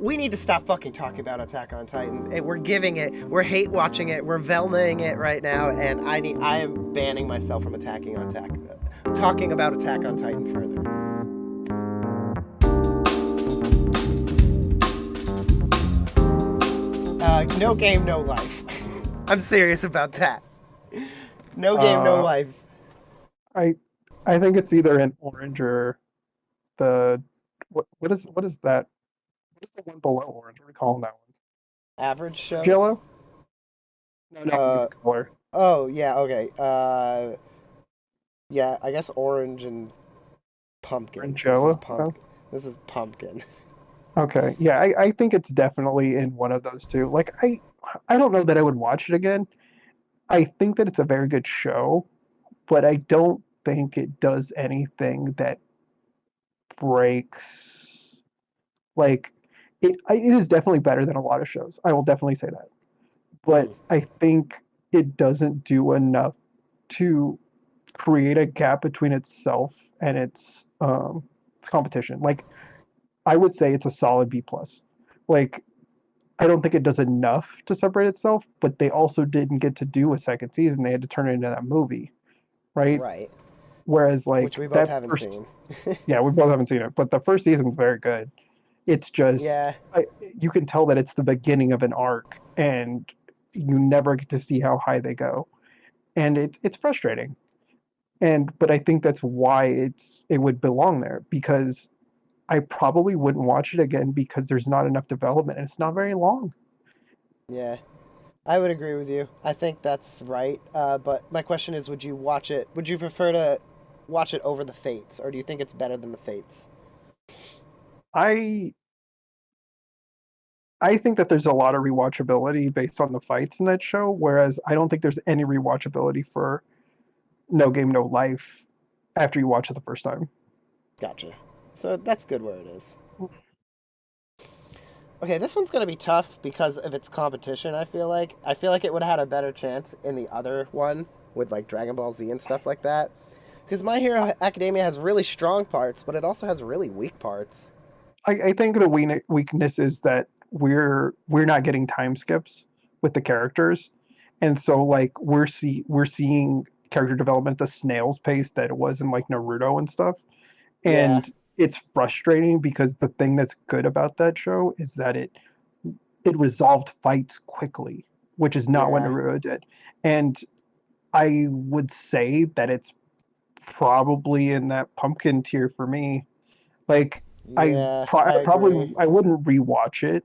we need to stop fucking talking about Attack on Titan. We're giving it, we're hate watching it, we're Velnaing it right now, and I am banning myself from talking about Attack on Titan further. No game, no life. I'm serious about that. No game, no Uh, life. I I think it's either an orange or the what is that? What is the one below orange? What are we calling that one? Average Orange shows. yellow? No, no, the Uh color. oh yeah okay. Yeah, I guess orange and pumpkin. Orange yellow? Oh, This is pumpkin. okay. Yeah, I think it's definitely in one of those two. Like I don't know that I would watch it again. I think that it's a very good show, but I don't think it does anything that breaks like it is definitely better than a lot of shows. I will definitely say that. But Mm, I think it doesn't do enough to create a gap between itself and its competition. Like I would say it's a solid B plus. Like I don't think it does enough to separate itself, but they also didn't get to do a second season. They had to turn it into that movie, right? right. Whereas Which like we both that haven't first, seen. yeah, we both haven't seen it, but the first season's very good. It's just Yeah, you can tell that it's the beginning of an arc, and you never get to see how high they go, and it's frustrating. And but I think that's why it would belong there because I probably wouldn't watch it again because there's not enough development and it's not very long. yeah. I would agree with you. I think that's right. But my question is, would you watch it? Would you prefer to watch it over the Fates, or do you think it's better than the Fates? I I think that there's a lot of rewatchability based on the fights in that show, whereas I don't think there's any rewatchability for No Game No Life after you watch it the first time. Gotcha. So that's good where it is. Okay, this one's gonna be tough because of its competition. I feel like it would have had a better chance in the other one with like Dragon Ball Z and stuff like that. Because My Hero Academia has really strong parts, but it also has really weak parts. I think the weakness is that we're not getting time skips with the characters, and so like we're seeing character development at the snail's pace that it was in like Naruto and stuff, Yeah, and it's frustrating because the thing that's good about that show is that it resolved fights quickly, which is not what yeah, Naruto did, and I would say that it's probably in that pumpkin tier for me. Like yeah. I agree. I wouldn't rewatch it,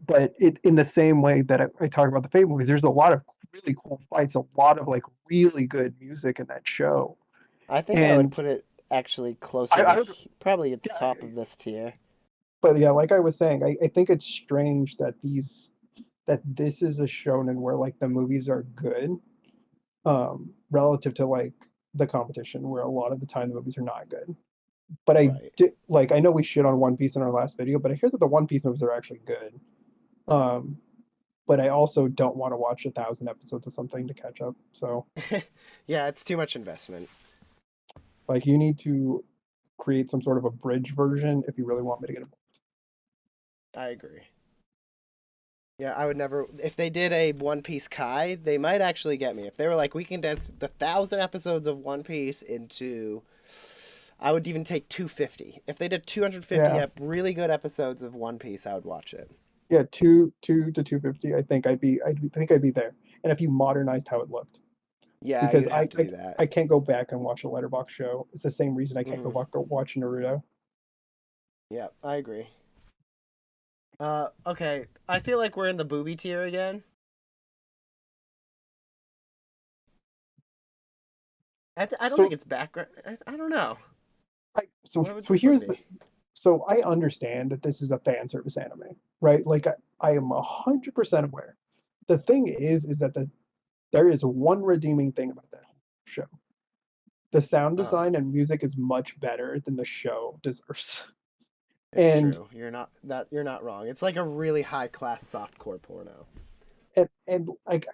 but it in the same way that I talk about the Fate movies, there's a lot of really cool fights, a lot of like really good music in that show, I think I would and put it actually closer I to would probably at the yeah, top of this tier. but yeah, like I was saying, I think it's strange that this is a shonen where like the movies are good, relative to like the competition where a lot of the time the movies are not good. But Right. I know we shit on One Piece in our last video, but I hear that the One Piece movies are actually good. Um, but I also don't want to watch 1,000 episodes of something to catch up. So Yeah, it's too much investment. like you need to create some sort of a bridge version if you really want me to get it. I agree. Yeah, I would never. If they did a One Piece Kai, they might actually get me. If they were like, we can condense the 1,000 episodes of One Piece into, I would even take 250. If they did 250 Yeah, really good episodes of One Piece, I would watch it. yeah, two to 250. I'd be there. And if you modernized how it looked, Yeah, because you'd have to do that. I can't go back and watch a Letterbox show. It's the same reason I can't Hmm. go watch Naruto. Yeah, I agree. Okay. I feel like we're in the booby tier again. I don't think So it's background. I don't know. What would so this one here's be? the so I understand that this is a fan service anime, right? Like I am 100% aware. The thing is that there is one redeeming thing about that show. The sound Uh, design and music is much better than the show deserves. it's And true. You're not wrong. It's like a really high class softcore porno. and like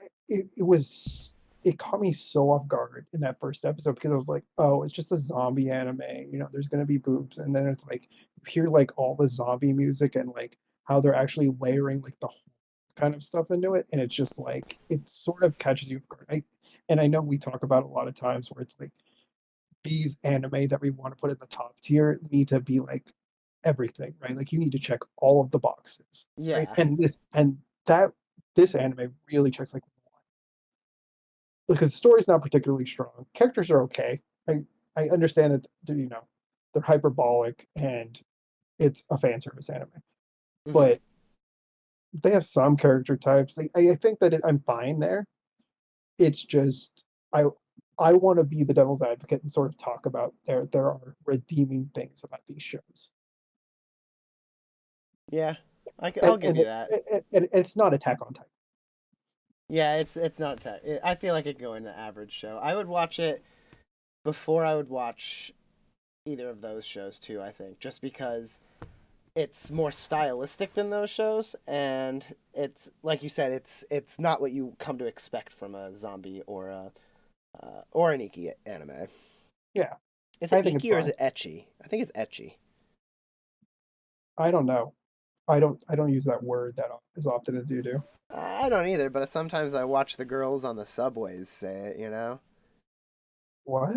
it caught me so off guard in that first episode because I was like, oh, it's just a zombie anime, there's gonna be boobs, and then it's like you hear like all the zombie music and like how they're actually layering like the whole kind of stuff into it, and it's just like it sort of catches you off guard. And I know we talk about a lot of times where it's like these anime that we want to put in the top tier need to be like everything, right? Like you need to check all of the boxes, right? Yeah. And this anime really checks like because the story's not particularly strong. Characters are okay. I understand that they're hyperbolic and it's a fan service anime, Hmm. but they have some character types. I think that I'm fine there. It's just I want to be the devil's advocate and sort of talk about there are redeeming things about these shows, Yeah. I'll give you that. it's not Attack on Titan. Yeah, it's not I feel like it could go in the average show. I would watch it before I would watch either of those shows too, I think, just because it's more stylistic than those shows, and it's like you said, it's not what you come to expect from a zombie or an Iki anime. Yeah, Is it I think it's Iki or is fine. it Ecchi? I think it's Ecchi. I don't know. I don't use that word that as often as you do. I don't either, but sometimes I watch the girls on the subways say it. What?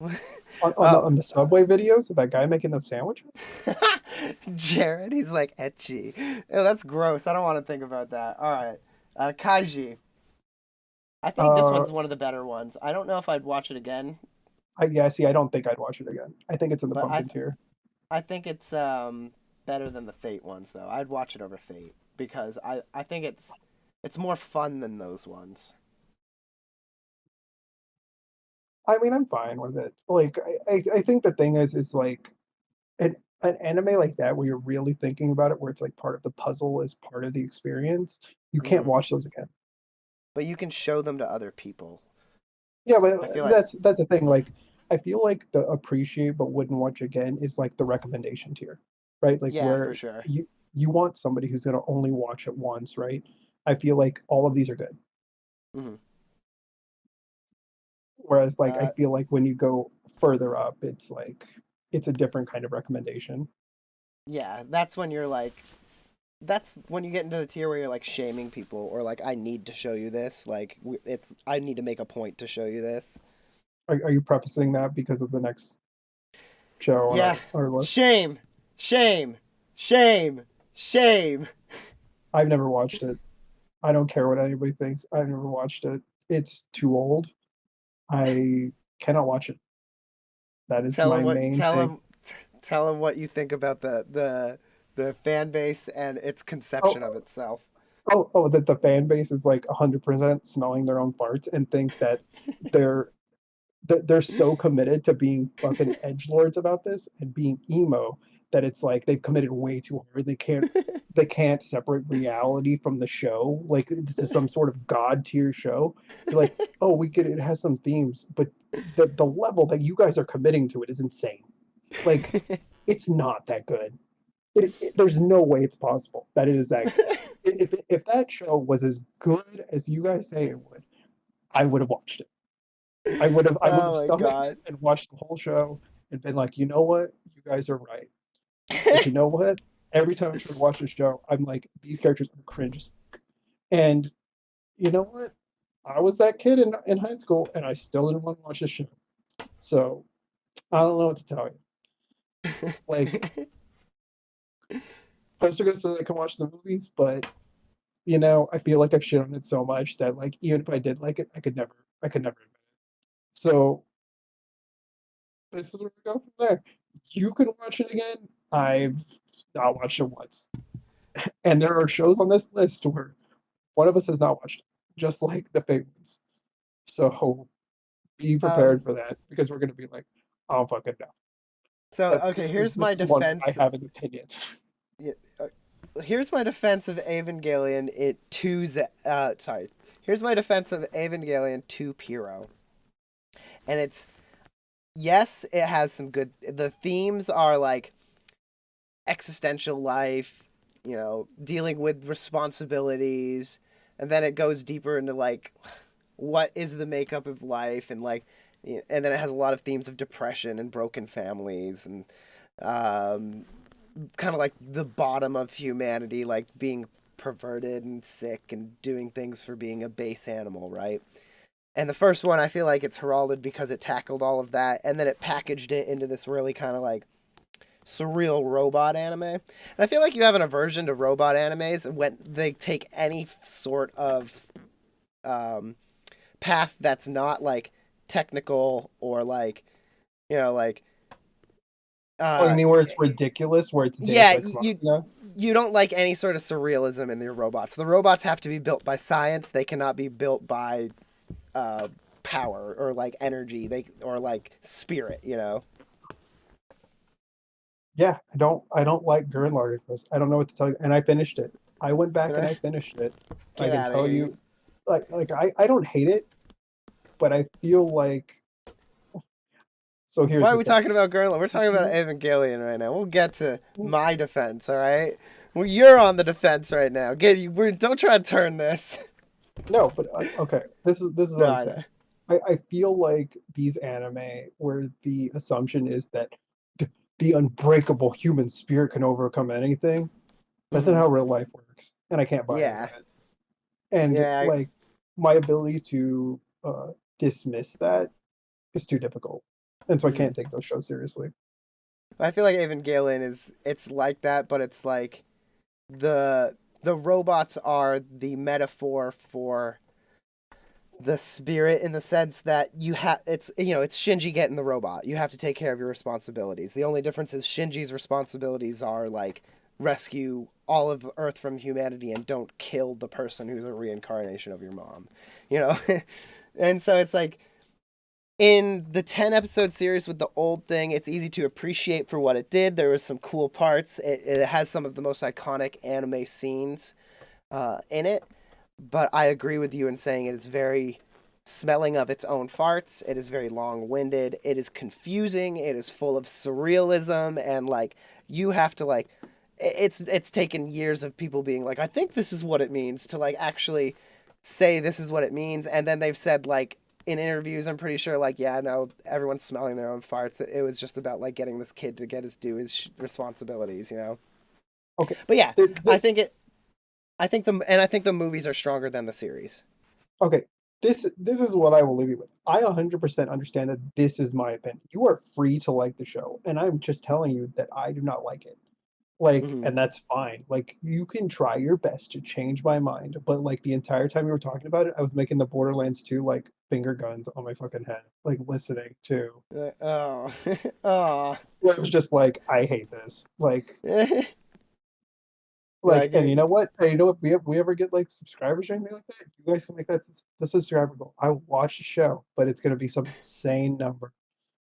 On the Oh, on the subway videos of that guy making those sandwiches? Jared, he's like Ecchi. Ew, that's gross. I don't want to think about that. All right, Kaiji. I think this Uh, one's one of the better ones. I don't know if I'd watch it again, yeah. See, I don't think I'd watch it again. I think it's in the but pumpkin tier. I think it's better than the Fate ones though. I'd watch it over Fate because I think it's more fun than those ones. I mean, I'm fine with it. Like, I think the thing is like an anime like that where you're really thinking about it, where it's like part of the puzzle is part of the experience. You can't Hmm. watch those again. But you can show them to other people. Yeah, I but feel like that's the thing. Like, I feel like the appreciate but wouldn't watch again is like the recommendation tier, right? Like yeah, for where sure. you want somebody who's gonna only watch it once, right? I feel like all of these are good. Hmm. Whereas like I Uh, feel like when you go further up, it's like it's a different kind of recommendation. yeah, that's when you get into the tier where you're like shaming people or like I need to show you this. Like it's I need to make a point to show you this. Are you prefacing that because of the next show on Yeah, our list? shame, shame, shame, shame. I've never watched it. I don't care what anybody thinks. I've never watched it. It's too old. I cannot watch it. That is Tell him my what. main thing. Tell him what you think about the fan base and its conception of Oh, itself. that the fan base is like 100% smelling their own farts and think that they're they're so committed to being fucking edge lords about this and being emo that it's like they've committed way too hard. They can't separate reality from the show. Like this is some sort of god tier show. You're like, oh, we get it. It has some themes, but the level that you guys are committing to it is insane. Like, it's not that good. There's no way it's possible that it is that good. If that show was as good as you guys say it would, I would have watched it. I would have Oh my stomached it god. and watched the whole show and been like, you know what, you guys are right. But you know what? Every time I try to watch the show, I'm like, these characters are cringe. And you know what? I was that kid in high school, and I still didn't want to watch this show. So I don't know what to tell you. Like, poster goes so that I can watch the movies, but I feel like I've shit on it so much that like even if I did like it, I could never admit it. So this is where we go from there. You can watch it again. I've not watched it once. And there are shows on this list where one of us has not watched it, just like the big ones. So be prepared um. for that because we're gonna be like, I don't fucking know. So But okay, this is this is one where I have an opinion. yeah, here's my defense of Evangelion. Sorry. Here's my defense of Evangelion 2 Piro. And it's yes, it has some good. The themes are like existential life, dealing with responsibilities, and then it goes deeper into like what is the makeup of life and like and then it has a lot of themes of depression and broken families and um kind of like the bottom of humanity, like being perverted and sick and doing things for being a base animal, right? And the first one, I feel like it's heralded because it tackled all of that, and then it packaged it into this really kind of like surreal robot anime. And I feel like you have an aversion to robot animes when they take any sort of um, path that's not like technical or like like Oh, you uh mean where it's ridiculous, where it's Deus yeah Ex you Machina? you don't like any sort of surrealism in your robots. The robots have to be built by science. They cannot be built by uh power or like energy. They or like spirit. Yeah, I don't like Gurren Lagann. I don't know what to tell you. And I finished it. I went back and I finished it. I Get can out of tell here. you, I don't hate it, but I feel like so here's Why are the we thing. talking about Gurren? We're talking about Mhm. Evangelion right now. We'll get to my defense, all right? Well, you're on the defense right now. Don't try to turn this. No, but okay. This is No, what I'm I saying. know. I feel like these anime where the assumption is that the unbreakable human spirit can overcome anything. That's not Hmm. how real life works, and I can't buy into Yeah, it. And yeah. like my ability to dismiss that is too difficult, and so I Mhm. can't take those shows seriously. I feel like Evangelion is it's like that, but it's like the robots are the metaphor for the spirit in the sense that it's Shinji getting the robot. You have to take care of your responsibilities. The only difference is Shinji's responsibilities are like rescue all of Earth from humanity and don't kill the person who's a reincarnation of your mom. You know? And so it's like in the 10 episode series with the old thing, it's easy to appreciate for what it did. There was some cool parts. It has some of the most iconic anime scenes in it, but I agree with you in saying it is very smelling of its own farts. It is very long winded. It is confusing. It is full of surrealism and like you have to like it's taken years of people being like, I think this is what it means to like actually say this is what it means, and then they've said like in interviews, I'm pretty sure like yeah, no, everyone's smelling their own farts. It was just about like getting this kid to get his due his responsibilities. Okay, But yeah, th I th think it I think the movies are stronger than the series. okay. This is what I will leave you with. I 100% understand that this is my opinion. You are free to like the show, and I'm just telling you that I do not like it. Like, Hmm. and that's fine. Like, you can try your best to change my mind, but like the entire time you were talking about it, I was making the Borderlands 2 like finger guns on my fucking head, like listening to. Oh, oh, It was just like, I hate this. Like, like and you know what? Hey, you know what? We ever get like subscribers or anything like that, you guys can make that the subscriber goal. I will watch the show, but it's gonna be some insane number.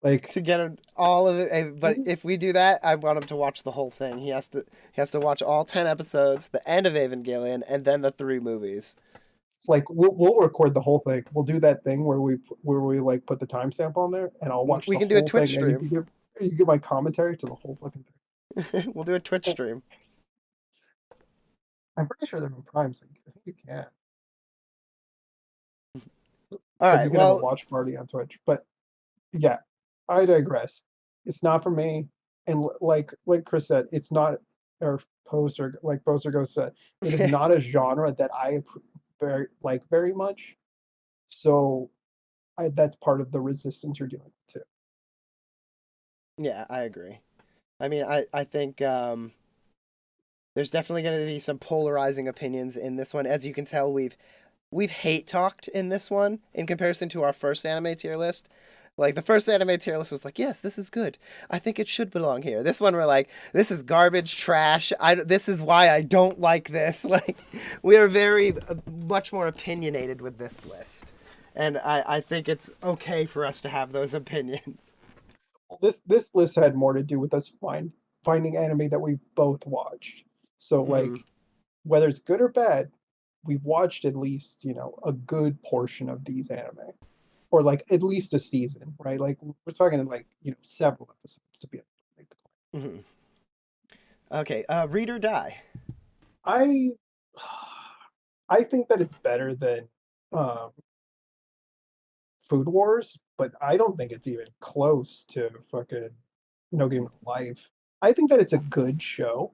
Like, to get all of it. But mhm, if we do that, I want him to watch the whole thing. He has to watch all 10 episodes, the end of Evangelion, and then the three movies. like we'll record the whole thing. We'll do that thing where we like put the timestamp on there, and I'll watch We the can do a whole Twitch thing, and stream. you give my commentary to the whole fucking We'll do a Twitch thing. stream. I'm pretty sure they're on Prime, so I think you can. All Like you right. can have a Well, watch party on Twitch. But yeah, I digress. It's not for me, and like Chris said, it's not or Poster like Poster Ghost said, it is not a genre that I very much. So that's part of the resistance you're dealing with too. yeah, I agree. I mean, I think there's definitely going to be some polarizing opinions in this one. As you can tell, we've hate talked in this one in comparison to our first anime tier list. Like the first anime tier list was like, yes, this is good. I think it should belong here. This one we're like, this is garbage, trash. This is why I don't like this. Like we are very much more opinionated with this list, and I think it's okay for us to have those opinions. This list had more to do with us finding anime that we both watched. So Hmm. like whether it's good or bad, we've watched at least, a good portion of these anime. Or like at least a season, right? Like we're talking like, several episodes to be able to make the claim. Hmm. Okay, read or die. I I think that it's better than um Food Wars, but I don't think it's even close to fucking No Game of Life. I think that it's a good show.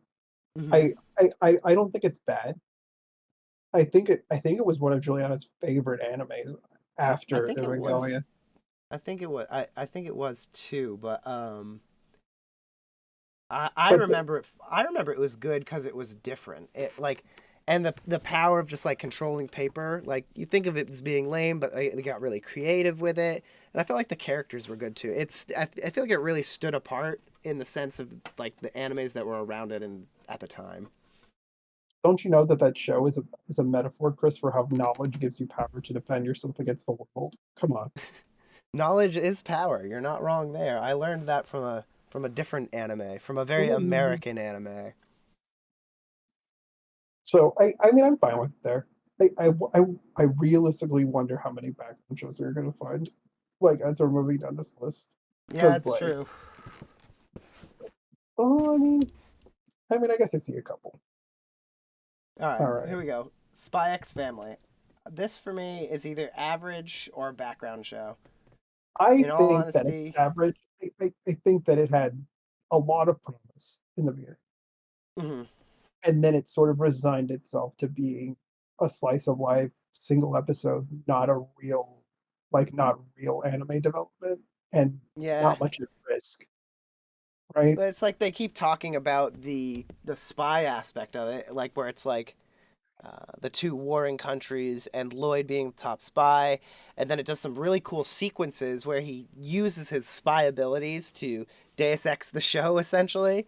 Hmm. I don't think it's bad. I think it was one of Juliana's favorite animes I after think it was. Evangelion. I think it was. I think it was too. But I But the, remember it. I remember it was good because it was different. It like, and the power of just like controlling paper. Like you think of it as being lame, but they got really creative with it, and I felt like the characters were good too. I feel like it really stood apart in the sense of like the animes that were around it and at the time. don't you know that that show is a metaphor, Chris, for how knowledge gives you power to defend yourself against the world? Come on. Knowledge is power. You're not wrong there. I learned that from a different anime, from a very American anime. So I mean I'm fine with it there. I realistically wonder how many background shows we're gonna find, like as we're moving down this list. Yeah, Because it's like, true. oh, I mean, I guess I see a couple. All right, All right. here we go. Spy X Family. This for me is either average or background show. I In all think that it's honesty, average. I think that it had a lot of promise in the beginning, mhm. and then it sort of resigned itself to being a slice of life, single episode, not real anime development, and Yeah, not much at risk, right? but it's like they keep talking about the spy aspect of it, like where it's like the two warring countries and Lloyd being the top spy, and then it does some really cool sequences where he uses his spy abilities to Deus Ex the show essentially.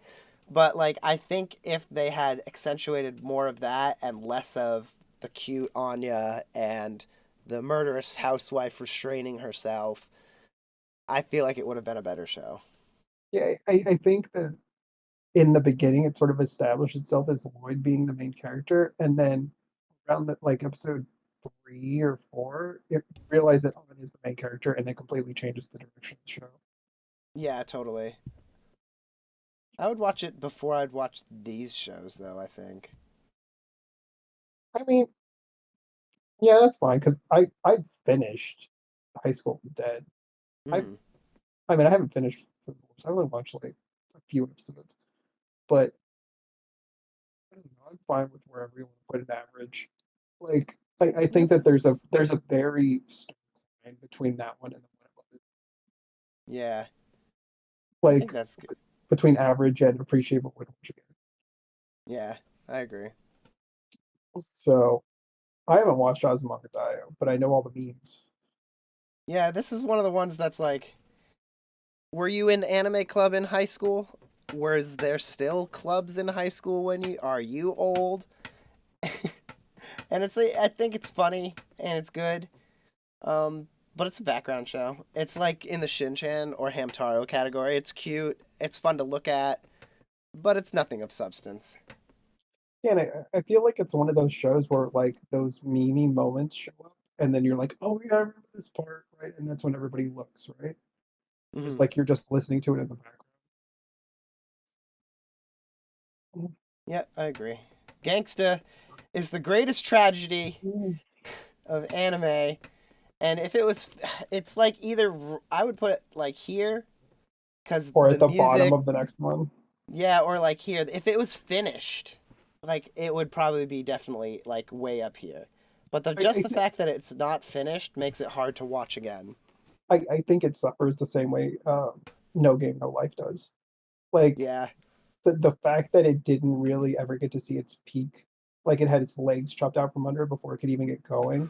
But like I think if they had accentuated more of that and less of the cute Anya and the murderous housewife restraining herself, I feel like it would have been a better show. Yeah, I think that in the beginning it sort of established itself as Lloyd being the main character, and then around like episode 3 or 4, it realized that Owen is the main character, and it completely changes the direction of the show. Yeah, totally. I would watch it before I'd watch these shows though, I think. I mean, yeah, that's fine because I finished High School of the Dead. I Mhm. I mean I haven't finished Food Wars. I only watched like a few episodes, but I don't know, I'm fine with wherever you want to put an average. Like I think That's that there's a very strong line between that one and the one above it. yeah. I think Like that's good. between average and appreciable when watch again. Yeah, I agree. So I haven't watched Ozymandias, but I know all the memes. Yeah, this is one of the ones that's like, were you in anime club in high school? Was there still clubs in high school when you are you old? And it's like, I think it's funny and it's good. But it's a background show. It's like in the Shin-chan or Hamtaro category. It's cute. It's fun to look at, but it's nothing of substance. Yeah, and I feel like it's one of those shows where like those meme moments show up, and then you're like, oh yeah, I remember this part, right? And that's when everybody looks, right? Just Hmm. like you're just listening to it in the background. Yeah, I agree. Gangsta is the greatest tragedy of anime. And if it was, it's like either I would put it like here because Or the at the bottom music, of the next one. yeah, or like here. If it was finished, like it would probably be definitely like way up here. But I, just I the think fact that it's not finished makes it hard to watch again. I think it suffers the same way No Game No Life does. Like Yeah. the fact that it didn't really ever get to see its peak, like it had its legs chopped out from under it before it could even get going,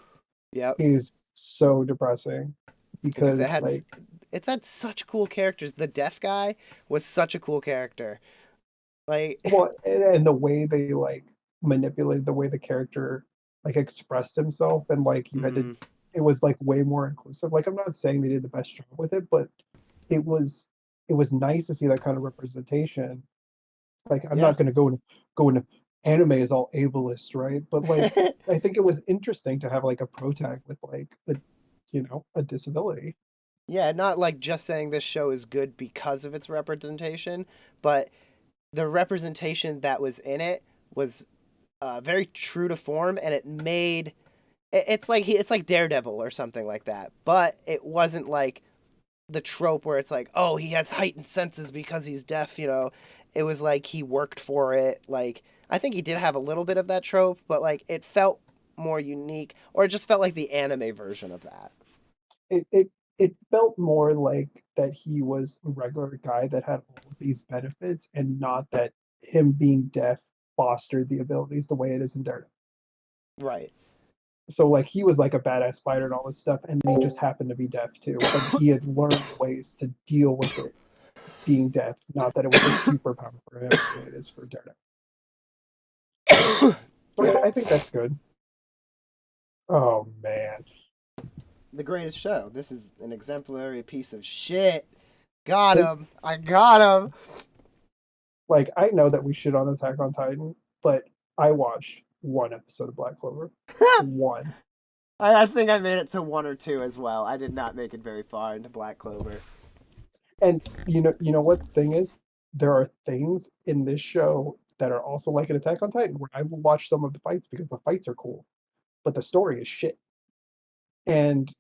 Yep. is so depressing Because because like it's had such cool characters. The deaf guy was such a cool character. Like, well, and the way they like manipulated the way the character like expressed himself, and like you had to, mhm. it was like way more inclusive. Like I'm not saying they did the best job with it, but it was it was nice to see that kind of representation. Like I'm Yeah. not going to go into anime is all ableist, right? But like I think it was interesting to have like a protag with like a disability. Yeah, not like just saying this show is good because of its representation, but the representation that was in it was very true to form, and it made it's like it's like Daredevil or something like that. But it wasn't like the trope where it's like, oh, he has heightened senses because he's deaf. It was like he worked for it. Like I think he did have a little bit of that trope, but like it felt more unique, or it just felt like the anime version of that. It felt more like that he was a regular guy that had all of these benefits, and not that him being deaf fostered the abilities the way it is in Daredevil. Right. So like he was like a badass fighter and all this stuff, and then he just happened to be deaf too. But he had learned ways to deal with it being deaf, not that it was a superpower for him the way it is for Daredevil. So I think that's good. Oh man, The greatest show. This is an exemplary piece of shit. Got this, him. I got him. like I know that we shit on Attack on Titan, but I watched one episode of Black Clover. One. I think I made it to one or two as well. I did not make it very far into Black Clover. And you know what the thing is? There are things in this show that are also like an Attack on Titan where I will watch some of the fights because the fights are cool, but the story is shit. And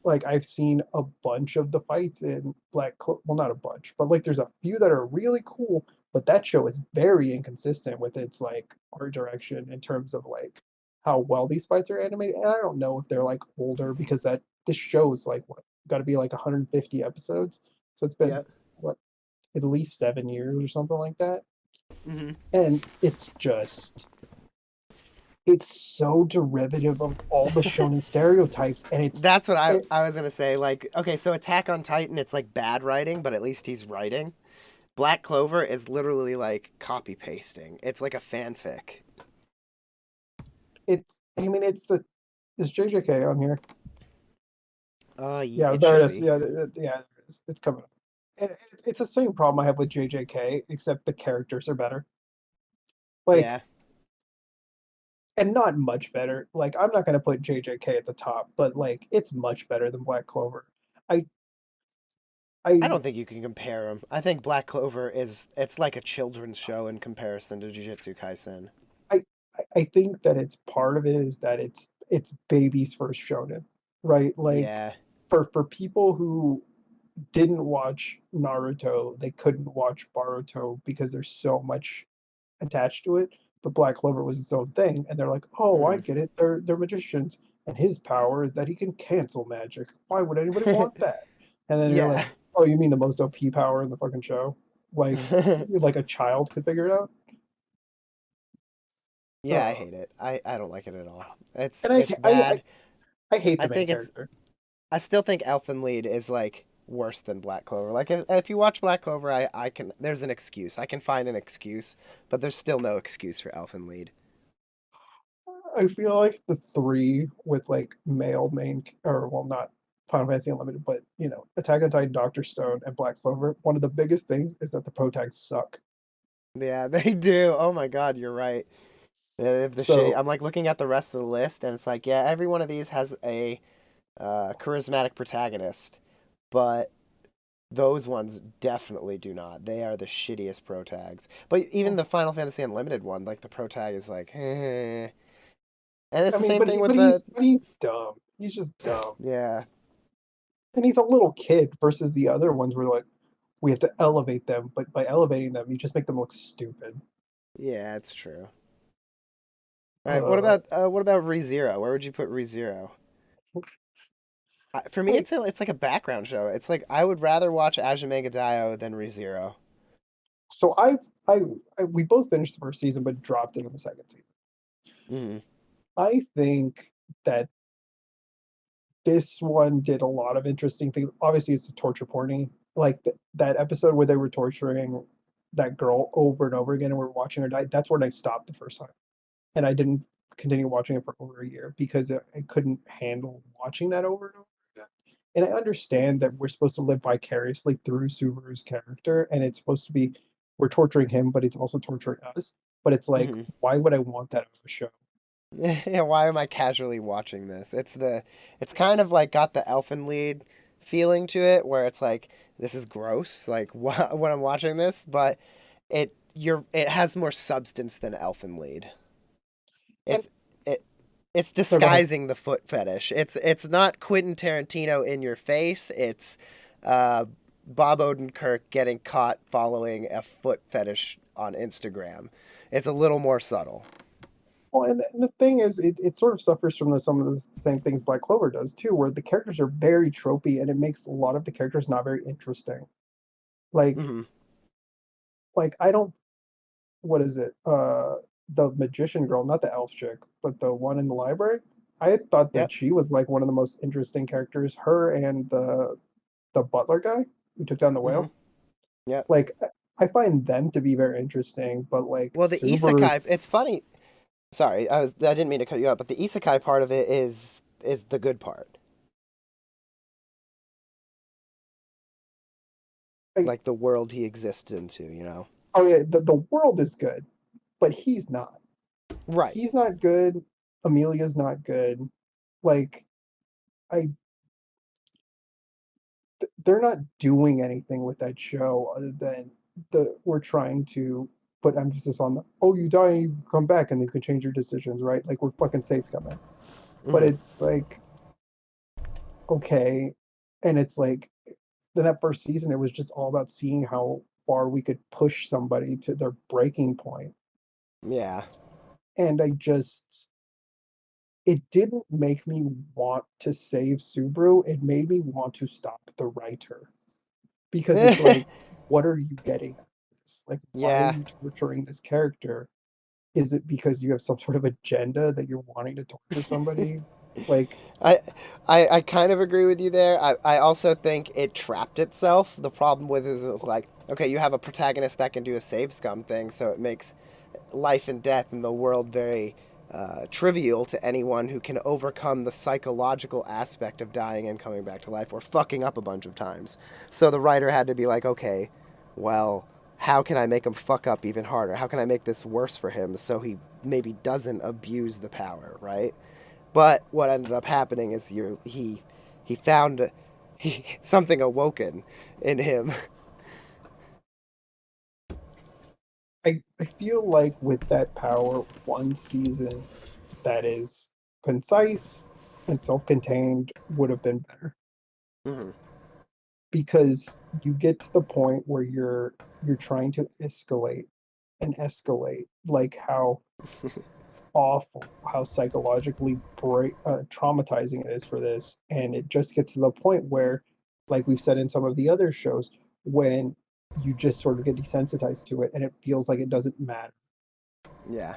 like I've seen a bunch of the fights in well, not a bunch, but like there's a few that are really cool, but that show is very inconsistent with its like art direction in terms of like how well these fights are animated. And I don't know if they're like older because that this show's like what got to be like 150 episodes, so it's been Yep. what at least 7 years or something like that. Mm-hmm. And it's so derivative of all the shonen stereotypes, and That's what it, I was gonna say. Like, okay, so Attack on Titan, it's like bad writing, but at least he's writing. Black Clover is literally like copy pasting. It's like a fanfic. it's I mean it's the is JJK on here? Yeah, It there should it is. be. Yeah, yeah, it is. It's coming up. And it's the same problem I have with JJK, except the characters are better. Like, Yeah, and not much better. Like, I'm not gonna put JJK at the top, but like, it's much better than Black Clover. I, I I, don't think you can compare them. I think Black Clover is it's like a children's show in comparison to Jujutsu Kaisen. I, I think that it's part of it is that it's baby's first shonen, right? Like, Yeah, for people who didn't watch Naruto, they couldn't watch Boruto because there's so much attached to it. But Black Clover was its own thing, and they're like, "Oh, I hmm get it. They're magicians, and his power is that he can cancel magic. Why would anybody want that?" And then you're like, yeah, "Oh, you mean the most OP power in the fucking show? Like a child could figure it out?" yeah. I Uh, hate it. I don't like it at all. and It's bad. I hate I the main think it's character. I still think Elfen Lied is like worse than Black Clover. Like if you watch Black Clover, I can there's an excuse. I can find an excuse, but there's still no excuse for Elfen Lied. I feel like the three with like male main, or well, not Final Fantasy Unlimited, but Attack on Titan, Doctor Stone, and Black Clover. One of the biggest things is that the pro tags suck. Yeah, they do. Oh my God, you're right. The shitty. So I'm like looking at the rest of the list, and it's like, yeah, every one of these has a charismatic protagonist, but those ones definitely do not. They are the shittiest pro tags. But even the Final Fantasy Unlimited one, like the pro tag is like, eh. And it's I the mean, same thing with but the he's dumb. He's just dumb, yeah. and he's a little kid versus the other ones where like we have to elevate them, but by elevating them, you just make them look stupid. Yeah, it's true. All right, Uh, what about ReZero? Where would you put ReZero? For me, I it's like a background show. It's like I would rather watch Azumanga Daioh than ReZero. so I we both finished the first season, but dropped it in the second season. Hmm. I think that this one did a lot of interesting things. Obviously, it's a torture porny. Like that episode where they were torturing that girl over and over again, and we're watching her die. That's when I stopped the first time, and I didn't continue watching it for over a year because I couldn't handle watching that over and over again. And I understand that we're supposed to live vicariously through Subaru's character, and it's supposed to be we're torturing him, but it's also torturing us. But it's like, Hmm. why would I want that out of a show? Yeah, why am I casually watching this? It's kind of like got the Elfen Lied feeling to it, where it's like this is gross, like when I'm watching this, but it has more substance than Elfen Lied. And It's it it's no, go ahead. disguising the foot fetish. It's not Quentin Tarantino in your face. It's uh Bob Odenkirk getting caught following a foot fetish on Instagram. It's a little more subtle. Well, and the thing is, it sort of suffers from some of the same things Black Clover does too, where the characters are very tropey, and it makes a lot of the characters not very interesting. Like, Hmm. I don't, what is it? The magician girl, not the elf chick, but the one in the library. I thought that Yep. she was like one of the most interesting characters. Her and the butler guy who took down the Hmm. whale. Yep. Like, I find them to be very interesting, but like Well, the Subaru's isekai. It's funny. Sorry, I didn't mean to cut you out, but the isekai part of it is the good part, like, like the world he exists into. You know. oh yeah, the world is good, but he's not. Right. He's not good. Amelia's not good. Like, I they're not doing anything with that show other than we're trying to put emphasis on the, oh, you die and you can come back and you can change your decisions, right? Like, we're fucking safe coming. But Hmm. it's like, okay, and it's like, in that first season it was just all about seeing how far we could push somebody to their breaking point. Yeah. And I just, it didn't make me want to save Subaru. It made me want to stop the writer, because it's like, what are you getting at this? Like, why are Yeah. you torturing this character? Is it because you have some sort of agenda that you're wanting to torture somebody? Like, I, I kind of agree with you there. I also think it trapped itself. The problem with it is it's like, okay, you have a protagonist that can do a save scum thing, so it makes life and death in the world very trivial to anyone who can overcome the psychological aspect of dying and coming back to life or fucking up a bunch of times. So the writer had to be like, okay, well, how can I make him fuck up even harder? How can I make this worse for him so he maybe doesn't abuse the power, right? But what ended up happening is he found something awoken in him. I feel like with that power, one season that is concise and self-contained would have been better, Hmm. because you get to the point where you're trying to escalate and escalate, like how awful, how psychologically traumatizing it is for this, and it just gets to the point where, like we've said in some of the other shows, when you just sort of get desensitized to it and it feels like it doesn't matter. Yeah.